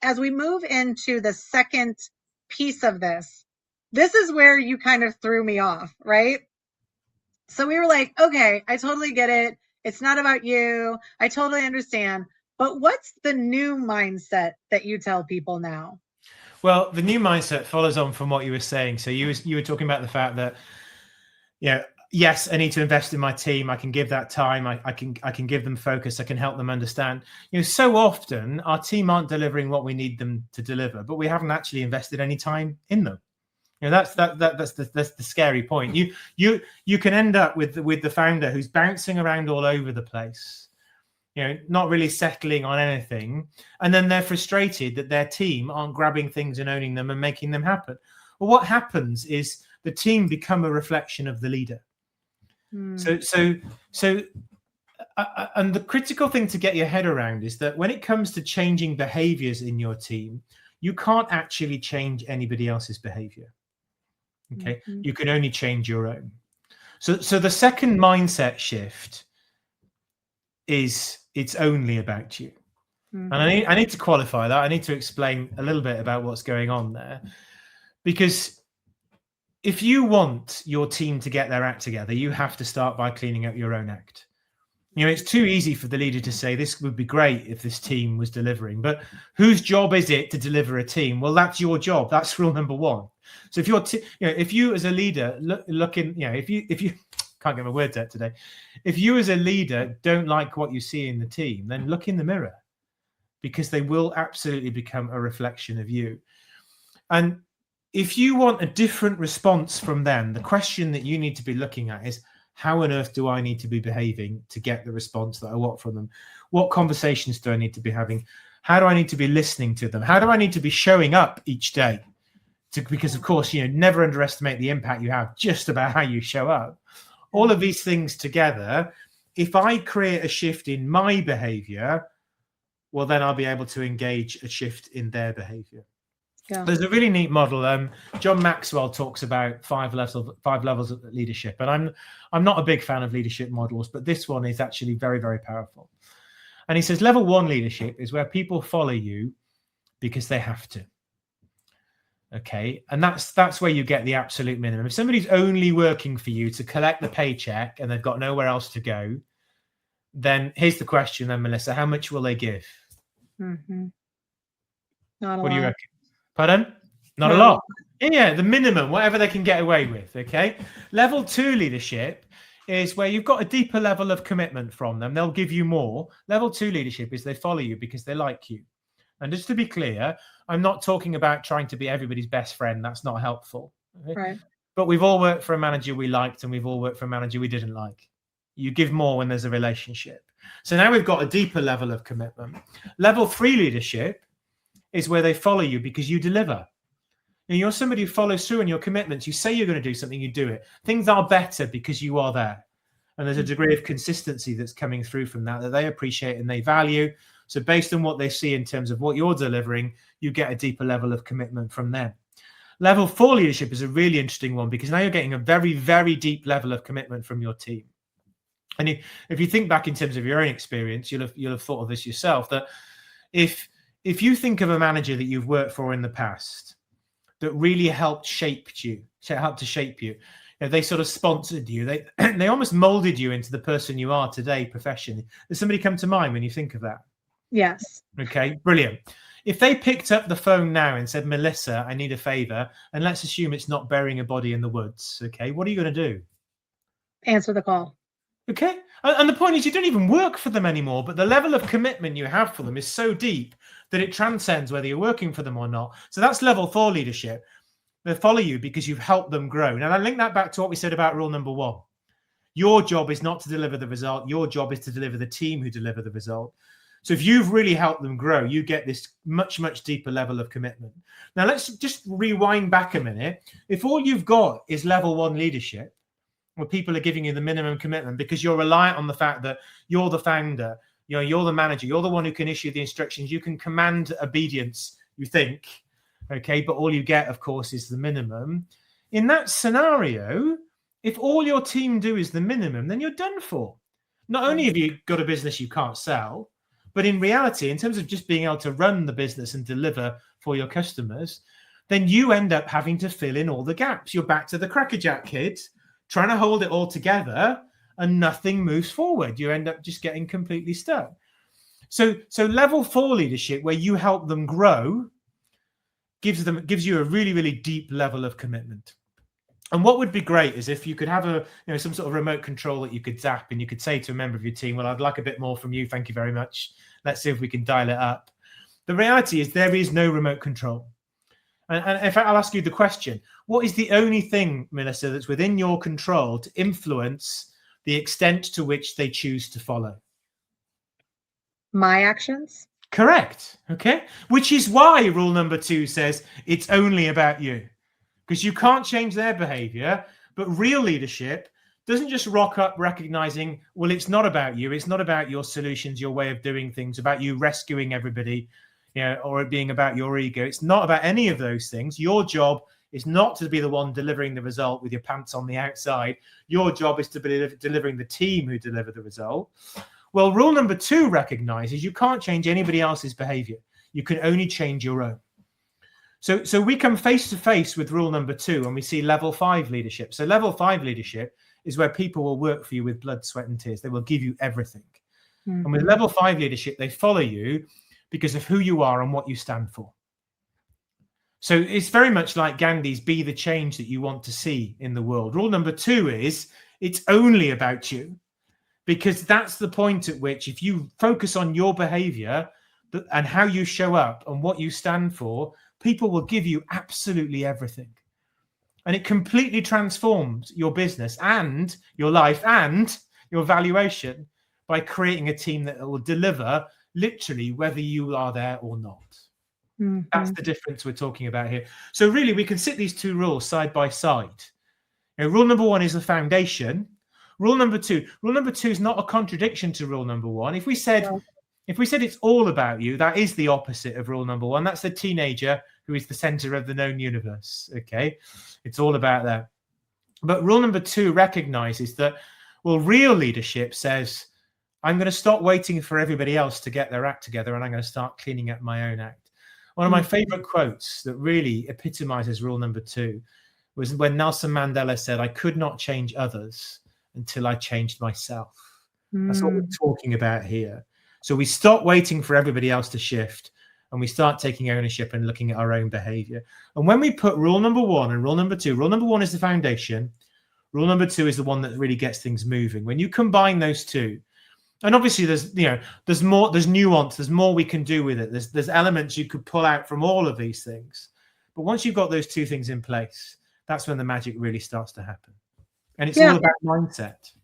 as we move into the second piece of this is where you kind of threw me off, right? So we were like, okay, I totally get it. It's not about you. I totally understand. But what's the new mindset that you tell people now? Well, the new mindset follows on from what you were saying. So you were talking about the fact that, yes, I need to invest in my team. I can give that time. I can give them focus. I can help them understand. So often our team aren't delivering what we need them to deliver, but we haven't actually invested any time in them. That's the scary point. You can end up with the founder who's bouncing around all over the place, not really settling on anything, and then they're frustrated that their team aren't grabbing things and owning them and making them happen. Well, what happens is the team become a reflection of the leader. So and the critical thing to get your head around is that when it comes to changing behaviors in your team, you can't actually change anybody else's behavior. Okay, you can only change your own. So the second mindset shift is it's only about you. And I need to qualify that. I need to explain a little bit about what's going on there, because if you want your team to get their act together, you have to start by cleaning up your own act. It's too easy for the leader to say this would be great if this team was delivering, but whose job is it to deliver a team? Well, that's your job. That's rule number one. So if you're, if you as a leader if you can't get my words out today, if you as a leader don't like what you see in the team, then look in the mirror, because they will absolutely become a reflection of you. And if you want a different response from them, the question that you need to be looking at is, how on earth do I need to be behaving to get the response that I want from them? What conversations do I need to be having? How do I need to be listening to them? How do I need to be showing up each day? Because, of course, never underestimate the impact you have just about how you show up. All of these things together, if I create a shift in my behavior, well, then I'll be able to engage a shift in their behavior. Yeah. There's a really neat model. John Maxwell talks about five levels of leadership, and I'm not a big fan of leadership models, but this one is actually very, very powerful. And he says level one leadership is where people follow you because they have to. Okay, and that's where you get the absolute minimum. If somebody's only working for you to collect the paycheck and they've got nowhere else to go, then here's the question then, Melissa, how much will they give? Not a lot. What do you reckon? Pardon? Not a lot. Yeah, the minimum, whatever they can get away with. Okay. Level two leadership is where you've got a deeper level of commitment from them. They'll give you more. Level two leadership is they follow you because they like you. And just to be clear, I'm not talking about trying to be everybody's best friend. That's not helpful. Okay? Right. But we've all worked for a manager we liked, and we've all worked for a manager we didn't like. You give more when there's a relationship. So now we've got a deeper level of commitment. Level three leadership is where they follow you because you deliver. And you're somebody who follows through on your commitments. You say you're going to do something, you do it. Things are better because you are there. And there's a degree of consistency that's coming through from that they appreciate and they value. So based on what they see in terms of what you're delivering, you get a deeper level of commitment from them. Level four leadership is a really interesting one because now you're getting a very, very deep level of commitment from your team. And if you think back in terms of your own experience, you'll have thought of this yourself, that if you think of a manager that you've worked for in the past that really helped to shape you, they sort of sponsored you, they almost molded you into the person you are today professionally. Does somebody come to mind when you think of that? Yes. Okay, brilliant. If they picked up the phone now and said, Melissa, I need a favor, and let's assume it's not burying a body in the woods, okay, what are you going to do? Answer the call. Okay. And the point is, you don't even work for them anymore, but the level of commitment you have for them is so deep that it transcends whether you're working for them or not. So that's level four leadership. They follow you because you've helped them grow. Now, I link that back to what we said about rule number one. Your job is not to deliver the result. Your job is to deliver the team who deliver the result. So if you've really helped them grow, you get this much, much deeper level of commitment. Now, let's just rewind back a minute. If all you've got is level one leadership, where people are giving you the minimum commitment because you're reliant on the fact that you're the founder, you're the manager, you're the one who can issue the instructions, you can command obedience, you think, okay, but all you get, of course, is the minimum. In that scenario, if all your team do is the minimum, then you're done for. Not only have you got a business you can't sell, But in reality, in terms of just being able to run the business and deliver for your customers, then you end up having to fill in all the gaps. You're back to the crackerjack kids trying to hold it all together, and nothing moves forward. You end up just getting completely stuck. So level 4 leadership, where you help them grow, gives you a really, really deep level of commitment. And what would be great is if you could have some sort of remote control that you could zap, and you could say to a member of your team, well, I'd like a bit more from you. Thank you very much. Let's see if we can dial it up. The reality is there is no remote control. And in fact, I'll ask you the question, what is the only thing, Melissa, that's within your control to influence the extent to which they choose to follow? My actions. Correct. Okay. Which is why rule number 2 says it's only about you, because you can't change their behavior. But real leadership doesn't just rock up recognizing, well, it's not about you. It's not about your solutions, your way of doing things, about you rescuing everybody, or it being about your ego. It's not about any of those things. Your job is not to be the one delivering the result with your pants on the outside. Your job is to be delivering the team who deliver the result. Well, rule number 2 recognizes you can't change anybody else's behavior. You can only change your own. So we come face to face with rule number 2 and we see level 5 leadership. So level 5 leadership is where people will work for you with blood, sweat, and tears. They will give you everything. Mm-hmm. And with level 5 leadership, they follow you because of who you are and what you stand for. So it's very much like Gandhi's be the change that you want to see in the world. Rule number 2 is it's only about you, because that's the point at which if you focus on your behavior and how you show up and what you stand for, people will give you absolutely everything. And it completely transforms your business and your life and your valuation by creating a team that will deliver literally whether you are there or not. Mm-hmm. That's the difference we're talking about here. So really, we can sit these 2 rules side by side. Rule number 1 is the foundation. Rule number 2 is not a contradiction to rule number 1. If we said it's all about you, that is the opposite of rule number 1. That's the teenager who is the center of the known universe. Okay, it's all about that. But rule number 2 recognizes that, well, real leadership says, I'm going to stop waiting for everybody else to get their act together, and I'm going to start cleaning up my own act. One of my favorite quotes that really epitomizes rule number 2 was when Nelson Mandela said, I could not change others until I changed myself. That's what we're talking about here. So we stop waiting for everybody else to shift, and we start taking ownership and looking at our own behavior. And when we put rule number 1 and rule number 2, rule number 1 is the foundation. Rule number 2 is the one that really gets things moving. When you combine those 2, and obviously there's more, there's nuance, there's more we can do with it. There's elements you could pull out from all of these things. But once you've got those 2 things in place, that's when the magic really starts to happen. And it's all about mindset.